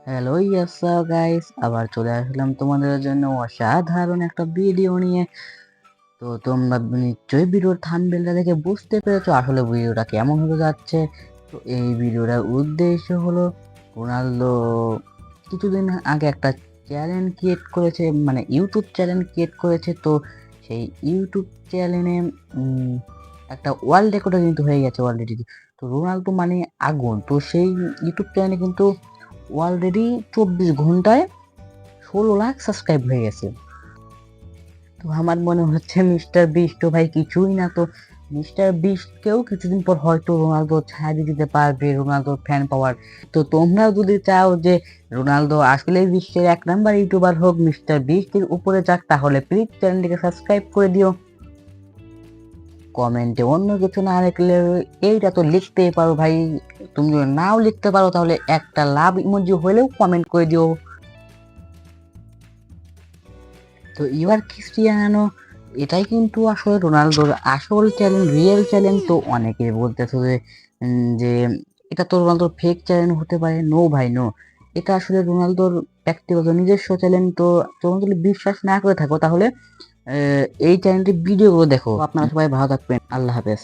Hello ইয়াসা guys, আবার চলে আসলাম তোমাদের জন্য অসাধারণ একটা ভিডিও নিয়ে। তো তোমরা নিশ্চয়ই ভিডিওর থাম্বনেলটা দেখে বুঝতে পেরেছো আসলে ভিডিওটা কেমন হতে যাচ্ছে। তো এই ভিডিওটার উদ্দেশ্য হলো, রোনালদো কিছুদিন আগে একটা চ্যানেল ক্রিয়েট করেছে, মানে ইউটিউব চ্যানেল ক্রিয়েট করেছে। তো সেই ইউটিউব চ্যানেলে একটা ওয়ার্ল্ড রেকর্ড কিন্তু হয়ে গেছে অলরেডি। তো রোনালদো মানে আগুন, তো সেই ইউটিউব চ্যানেলে কিন্তু অলরেডি 24 ঘন্টায় 16 লাখ সাবস্ক্রাইব হয়ে গেছে। তো আমার মনে হচ্ছে মিস্টার বিস্ট ভাই কিছুই না। তো মিস্টার বিস্টকেও কিছুদিন পর হয়তো রোনালদো ছাড়িয়ে দিতে পারবে রোনালদোর ফ্যান পাওয়ার। তো তোমরাও যদি চাও যে রোনালদো আসলে বিশ্বের 1 নাম্বার ইউটিউবার হোক, মিস্টার বিস্টের উপরে যাক, তাহলে প্লিজ চ্যানেলটিকে সাবস্ক্রাইব করে দিও। কমেন্টে অন্য কিছু না লিখলে এইটা তো লিখতেই পারো ভাই। তুমি যদি নাও লিখতে পারো তাহলে একটা লাভ ইমোজি হলেও কমেন্ট করে দিও। তো এবার ক্রিস্টিয়ানো, এটাই কিন্তু আসলে রোনালদোর আসল চ্যালেঞ্জ, রিয়েল চ্যালেঞ্জ। তো অনেকে বলতেছে যে এটা তো রোনালদোর ফেক চ্যালেঞ্জ হতে পারে। নো ভাই, নো, এটা আসলে রোনালদোর ব্যক্তিগত নিজস্ব চ্যালেঞ্জ। তো তোমরা যদি বিশ্বাস না করে থাকো তাহলে এই চ্যানেলটির ভিডিওগুলো দেখো। আপনারা সবাই ভালো থাকবেন, আল্লাহ হাফেজ।